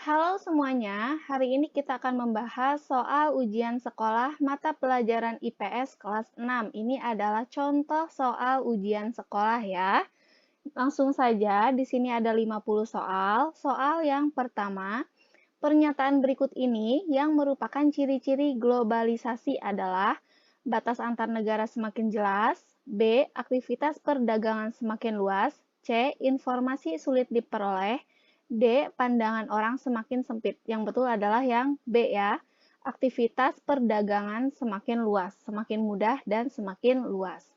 Halo semuanya, hari ini kita akan membahas soal ujian sekolah mata pelajaran IPS kelas 6. Ini adalah contoh soal ujian sekolah ya. Langsung saja, di sini ada 50 soal. Soal yang pertama, pernyataan berikut ini yang merupakan ciri-ciri globalisasi adalah batas antar negara semakin jelas, B. Aktivitas perdagangan semakin luas, C. Informasi sulit diperoleh, D. Pandangan orang semakin sempit. Yang betul adalah yang B ya. Aktivitas perdagangan semakin luas, semakin mudah dan semakin luas.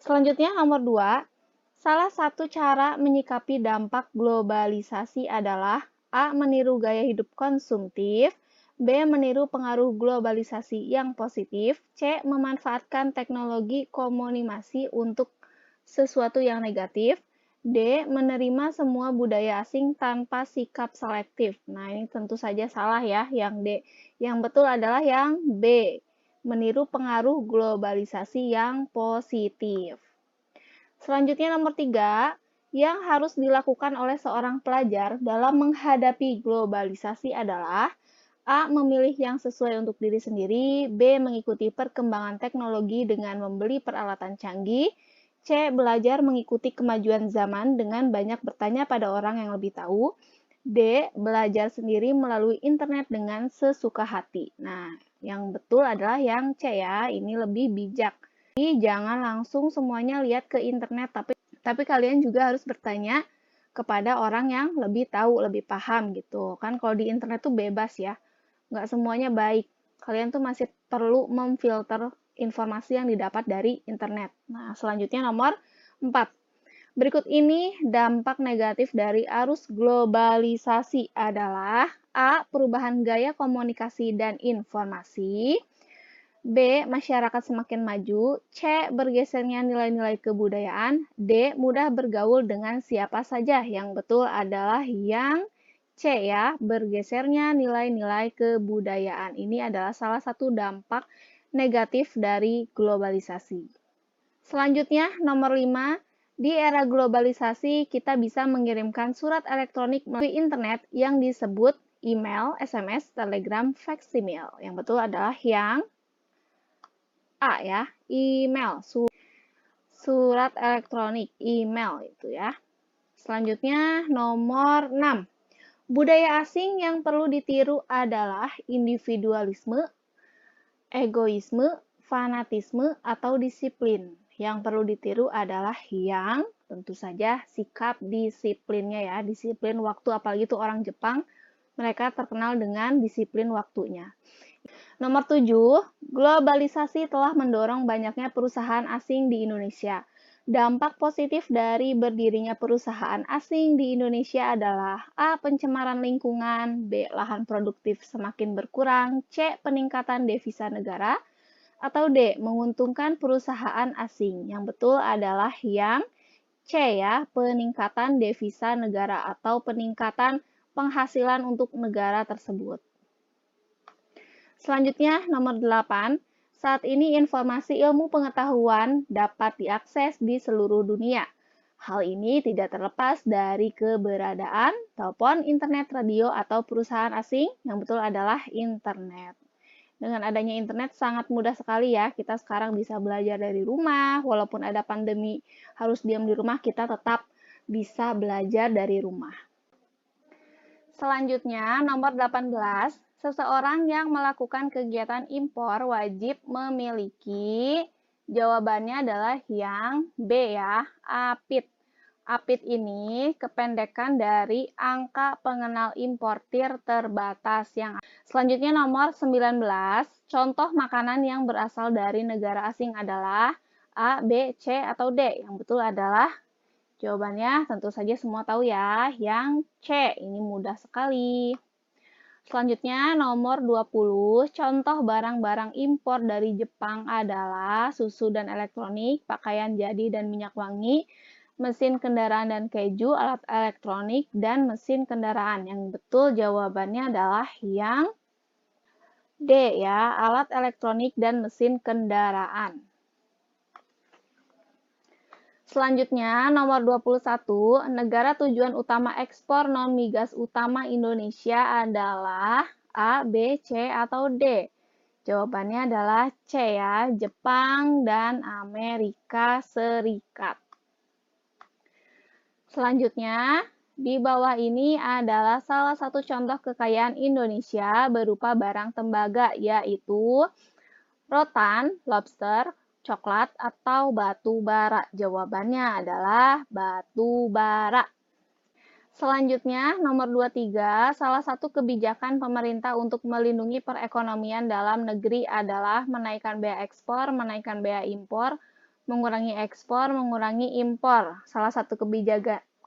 Selanjutnya nomor 2, salah satu cara menyikapi dampak globalisasi adalah A. Meniru gaya hidup konsumtif, B. Meniru pengaruh globalisasi yang positif, C. Memanfaatkan teknologi komunikasi untuk sesuatu yang negatif, D. Menerima semua budaya asing tanpa sikap selektif. Nah, ini tentu saja salah ya, yang D. Yang betul adalah yang B. Meniru pengaruh globalisasi yang positif. Selanjutnya nomor 3, yang harus dilakukan oleh seorang pelajar dalam menghadapi globalisasi adalah A. Memilih yang sesuai untuk diri sendiri, B. Mengikuti perkembangan teknologi dengan membeli peralatan canggih, C. Belajar mengikuti kemajuan zaman dengan banyak bertanya pada orang yang lebih tahu, D. Belajar sendiri melalui internet dengan sesuka hati. Nah, yang betul adalah yang C ya, ini lebih bijak. Jadi, jangan langsung semuanya lihat ke internet, tapi kalian juga harus bertanya kepada orang yang lebih tahu, lebih paham gitu. Kan kalau di internet tuh bebas ya, nggak semuanya baik. Kalian tuh masih perlu memfilter informasi yang didapat dari internet. Nah, selanjutnya nomor 4. Berikut ini dampak negatif dari arus globalisasi adalah A. Perubahan gaya komunikasi dan informasi, B. Masyarakat semakin maju, C. Bergesernya nilai-nilai kebudayaan, D. Mudah bergaul dengan siapa saja. Yang betul adalah yang C ya, bergesernya nilai-nilai kebudayaan. Ini adalah salah satu dampak negatif dari globalisasi. Selanjutnya, nomor 5, di era globalisasi kita bisa mengirimkan surat elektronik melalui internet yang disebut email, SMS, telegram, faksimil. Yang betul adalah yang A ya, email, surat elektronik, email itu ya. Selanjutnya nomor 6. Budaya asing yang perlu ditiru adalah individualisme, egoisme, fanatisme, atau disiplin. Yang perlu ditiru adalah yang tentu saja sikap disiplinnya ya, disiplin waktu, apalagi itu orang Jepang, mereka terkenal dengan disiplin waktunya. Nomor 7, globalisasi telah mendorong banyaknya perusahaan asing di Indonesia. Dampak positif dari berdirinya perusahaan asing di Indonesia adalah A. Pencemaran lingkungan, B. Lahan produktif semakin berkurang, C. Peningkatan devisa negara, atau D. Menguntungkan perusahaan asing. Yang betul adalah yang C ya, peningkatan devisa negara atau peningkatan penghasilan untuk negara tersebut. Selanjutnya, nomor 8. Saat ini informasi ilmu pengetahuan dapat diakses di seluruh dunia. Hal ini tidak terlepas dari keberadaan telepon, internet, radio, atau perusahaan asing. Yang betul adalah internet. Dengan adanya internet sangat mudah sekali ya, kita sekarang bisa belajar dari rumah, walaupun ada pandemi harus diam di rumah, kita tetap bisa belajar dari rumah. Selanjutnya, nomor 18, seseorang yang melakukan kegiatan impor wajib memiliki, jawabannya adalah yang B ya, APID. APID ini kependekan dari angka pengenal importir terbatas. Selanjutnya nomor 19, contoh makanan yang berasal dari negara asing adalah A, B, C, atau D. Yang betul adalah jawabannya tentu saja semua tahu ya, yang C. Ini mudah sekali. Selanjutnya nomor 20, contoh barang-barang impor dari Jepang adalah susu dan elektronik, pakaian jadi dan minyak wangi, mesin kendaraan dan keju, alat elektronik, dan mesin kendaraan. Yang betul jawabannya adalah yang D ya, alat elektronik dan mesin kendaraan. Selanjutnya, nomor 21, negara tujuan utama ekspor non-migas utama Indonesia adalah A, B, C, atau D? Jawabannya adalah C ya, Jepang dan Amerika Serikat. Selanjutnya, di bawah ini adalah salah satu contoh kekayaan Indonesia berupa barang tembaga, yaitu rotan, lobster, coklat, atau batu bara. Jawabannya adalah batu bara. Selanjutnya, nomor 23, salah satu kebijakan pemerintah untuk melindungi perekonomian dalam negeri adalah menaikkan bea ekspor, menaikkan bea impor, mengurangi ekspor, mengurangi impor. Salah satu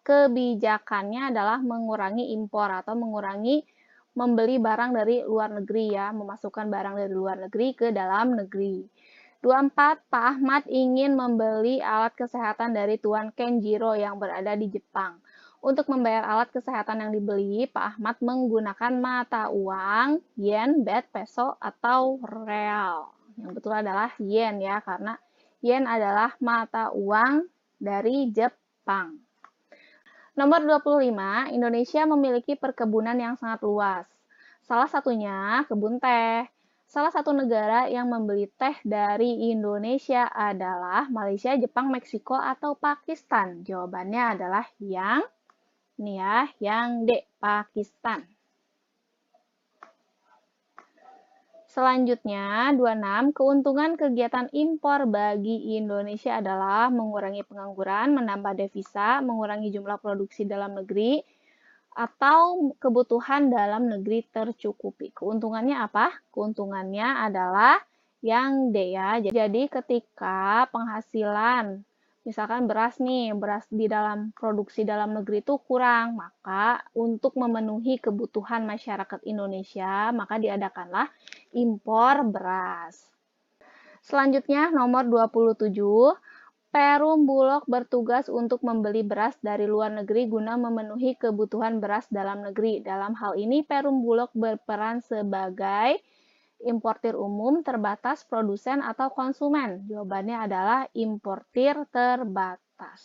kebijakannya adalah mengurangi impor atau mengurangi membeli barang dari luar negeri ya, memasukkan barang dari luar negeri ke dalam negeri. 24, Pak Ahmad ingin membeli alat kesehatan dari Tuan Kenjiro yang berada di Jepang. Untuk membayar alat kesehatan yang dibeli, Pak Ahmad menggunakan mata uang, yen, bat, peso, atau real. Yang betul adalah yen ya, karena yen adalah mata uang dari Jepang. Nomor 25, Indonesia memiliki perkebunan yang sangat luas. Salah satunya kebun teh. Salah satu negara yang membeli teh dari Indonesia adalah Malaysia, Jepang, Meksiko, atau Pakistan. Jawabannya adalah ini ya, yang D, Pakistan. Selanjutnya, 26, keuntungan kegiatan impor bagi Indonesia adalah mengurangi pengangguran, menambah devisa, mengurangi jumlah produksi dalam negeri, atau kebutuhan dalam negeri tercukupi. Keuntungannya apa? Keuntungannya adalah yang D ya. Jadi ketika penghasilan misalkan beras nih, beras di dalam produksi dalam negeri itu kurang, maka untuk memenuhi kebutuhan masyarakat Indonesia, maka diadakanlah impor beras. Selanjutnya nomor 27, Perum Bulog bertugas untuk membeli beras dari luar negeri guna memenuhi kebutuhan beras dalam negeri. Dalam hal ini, Perum Bulog berperan sebagai importir umum, terbatas, produsen, atau konsumen? Jawabannya adalah importir terbatas.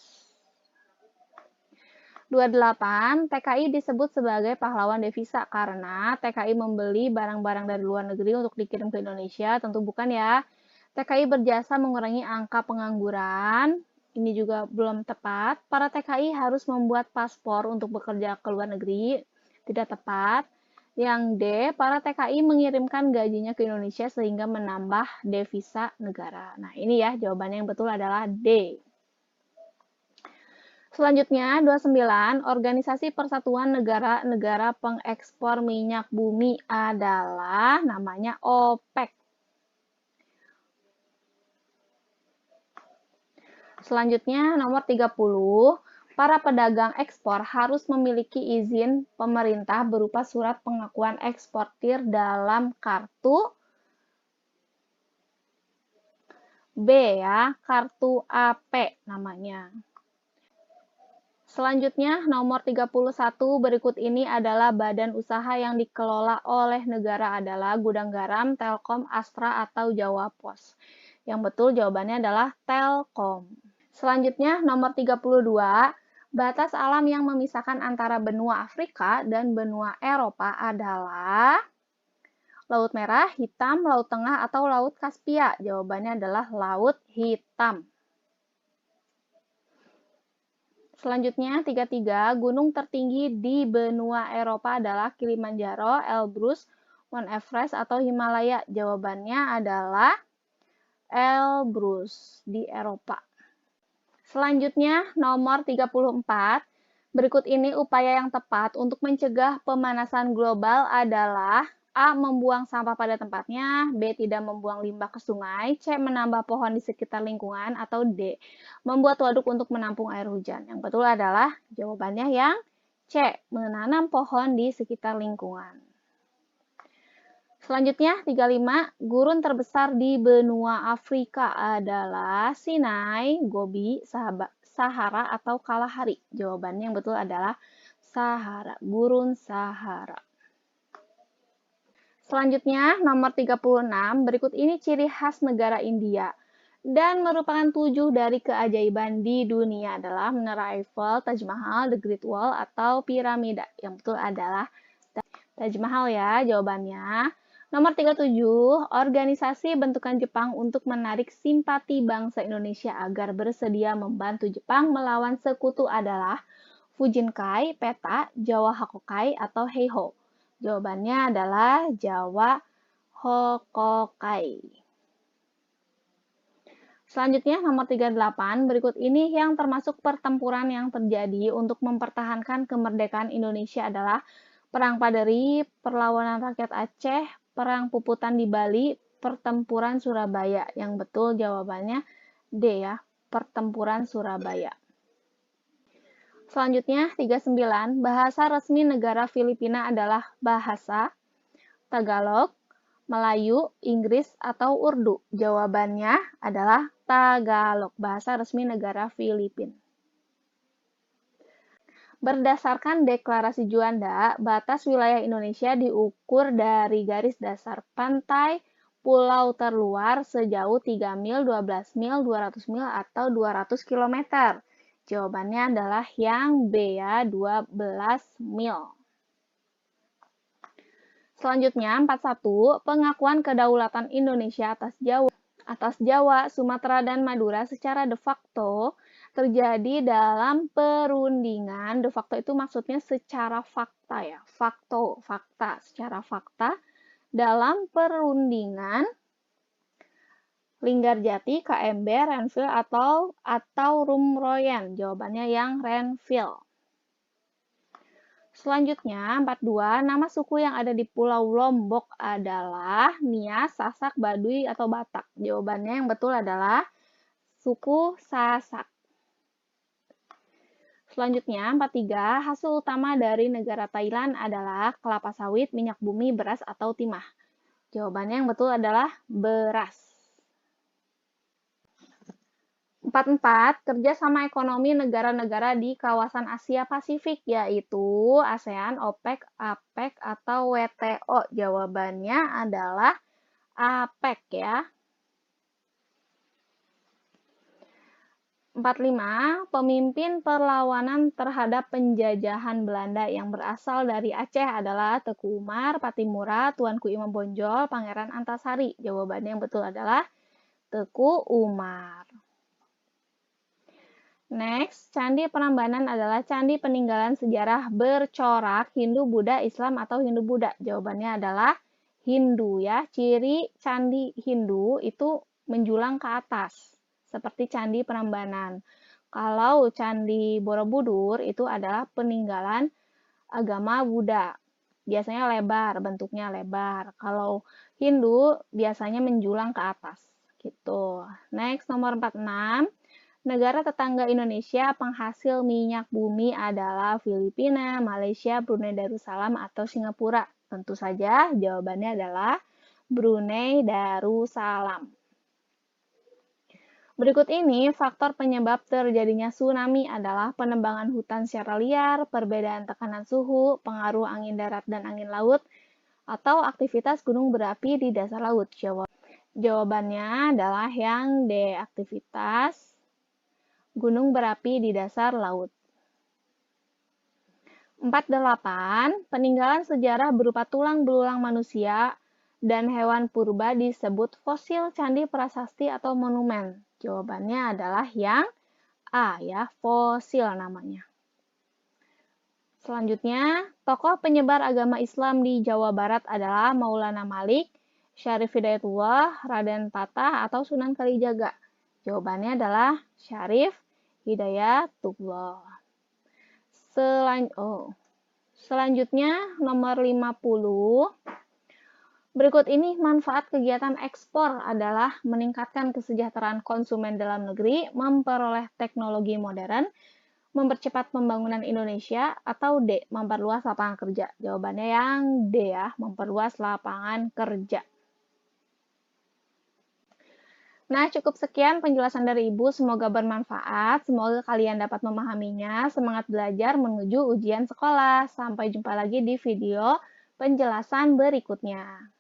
28, TKI disebut sebagai pahlawan devisa karena TKI membeli barang-barang dari luar negeri untuk dikirim ke Indonesia. Tentu bukan ya. TKI berjasa mengurangi angka pengangguran. Ini juga belum tepat. Para TKI harus membuat paspor untuk bekerja ke luar negeri. Tidak tepat. Yang D, para TKI mengirimkan gajinya ke Indonesia sehingga menambah devisa negara. Nah, ini ya jawabannya yang betul adalah D. Selanjutnya, 29, Organisasi Persatuan Negara-Negara Pengekspor Minyak Bumi adalah namanya OPEC. Selanjutnya, nomor 30, para pedagang ekspor harus memiliki izin pemerintah berupa surat pengakuan eksportir dalam kartu B ya, kartu AP namanya. Selanjutnya, nomor 31 berikut ini adalah badan usaha yang dikelola oleh negara adalah Gudang Garam, Telkom, Astra, atau Jawa Pos. Yang betul jawabannya adalah Telkom. Selanjutnya, nomor 32, batas alam yang memisahkan antara benua Afrika dan benua Eropa adalah Laut Merah, Hitam, Laut Tengah, atau Laut Kaspia. Jawabannya adalah Laut Hitam. Selanjutnya, 33, gunung tertinggi di benua Eropa adalah Kilimanjaro, Elbrus, Mount Everest, atau Himalaya. Jawabannya adalah Elbrus di Eropa. Selanjutnya, nomor 34. Berikut ini upaya yang tepat untuk mencegah pemanasan global adalah A. Membuang sampah pada tempatnya, B. Tidak membuang limbah ke sungai, C. Menambah pohon di sekitar lingkungan, atau D. Membuat waduk untuk menampung air hujan. Yang betul adalah jawabannya yang C. Menanam pohon di sekitar lingkungan. Selanjutnya, 35, gurun terbesar di benua Afrika adalah Sinai, Gobi, Sahara, atau Kalahari. Jawabannya yang betul adalah Sahara, gurun Sahara. Selanjutnya, nomor 36, berikut ini ciri khas negara India. dan merupakan 7 dari keajaiban di dunia adalah Menara Eiffel, Taj Mahal, The Great Wall, atau piramida. Yang betul adalah Taj Mahal ya jawabannya. Nomor 37, organisasi bentukan Jepang untuk menarik simpati bangsa Indonesia agar bersedia membantu Jepang melawan sekutu adalah Fujinkai, PETA, Jawa Hakokai, atau Heiho. Jawabannya adalah Jawa Hokokai. Selanjutnya nomor 38, berikut ini yang termasuk pertempuran yang terjadi untuk mempertahankan kemerdekaan Indonesia adalah Perang Paderi, Perlawanan Rakyat Aceh, Perang Puputan di Bali, Pertempuran Surabaya. Yang betul jawabannya D ya, Pertempuran Surabaya. Selanjutnya 39, bahasa resmi negara Filipina adalah bahasa Tagalog, Melayu, Inggris, atau Urdu. Jawabannya adalah Tagalog, bahasa resmi negara Filipina. Berdasarkan Deklarasi Juanda, batas wilayah Indonesia diukur dari garis dasar pantai pulau terluar sejauh 3 mil, 12 mil, 200 mil, atau 200 km. Jawabannya adalah yang B ya, 12 mil. Selanjutnya 41, pengakuan kedaulatan Indonesia atas Jawa, Sumatera, dan Madura secara de facto terjadi dalam perundingan. De facto itu maksudnya secara fakta ya, fakta, secara fakta dalam perundingan Linggarjati, KMB, Renville, atau Rumroyen. Jawabannya yang Renville. Selanjutnya, 42, nama suku yang ada di Pulau Lombok adalah Nias, Sasak, Baduy, atau Batak. Jawabannya yang betul adalah suku Sasak. Selanjutnya, 43, hasil utama dari negara Thailand adalah kelapa sawit, minyak bumi, beras, atau timah. Jawabannya yang betul adalah beras. 44, kerjasama ekonomi negara-negara di kawasan Asia Pasifik, yaitu ASEAN, OPEC, APEC, atau WTO. Jawabannya adalah APEC ya. 45, pemimpin perlawanan terhadap penjajahan Belanda yang berasal dari Aceh adalah Teku Umar, Patimura, Tuanku Imam Bonjol, Pangeran Antasari. Jawabannya yang betul adalah Teku Umar. Next, Candi Prambanan adalah candi peninggalan sejarah bercorak Hindu, Buddha, Islam, atau Hindu-Buddha. Jawabannya adalah Hindu ya. Ciri candi Hindu itu menjulang ke atas, seperti Candi Prambanan. Kalau Candi Borobudur itu adalah peninggalan agama Buddha. Biasanya lebar, bentuknya lebar. Kalau Hindu biasanya menjulang ke atas. Gitu. Next, nomor 46. Negara tetangga Indonesia penghasil minyak bumi adalah Filipina, Malaysia, Brunei Darussalam, atau Singapura. Tentu saja jawabannya adalah Brunei Darussalam. Berikut ini faktor penyebab terjadinya tsunami adalah penebangan hutan secara liar, perbedaan tekanan suhu, pengaruh angin darat dan angin laut, atau aktivitas gunung berapi di dasar laut. Jawabannya adalah yang D, aktivitas gunung berapi di dasar laut. 48. Peninggalan sejarah berupa tulang belulang manusia dan hewan purba disebut fosil, candi, prasasti, atau monumen. Jawabannya adalah yang A ya, fosil namanya. Selanjutnya, tokoh penyebar agama Islam di Jawa Barat adalah Maulana Malik, Syarif Hidayatullah, Raden Patah, atau Sunan Kalijaga. Jawabannya adalah Syarif Hidayatullah. Selanjutnya nomor 50. Berikut ini manfaat kegiatan ekspor adalah meningkatkan kesejahteraan konsumen dalam negeri, memperoleh teknologi modern, mempercepat pembangunan Indonesia, atau D, memperluas lapangan kerja. Jawabannya yang D ya, memperluas lapangan kerja. Nah, cukup sekian penjelasan dari Ibu. Semoga bermanfaat. Semoga kalian dapat memahaminya. Semangat belajar menuju ujian sekolah. Sampai jumpa lagi di video penjelasan berikutnya.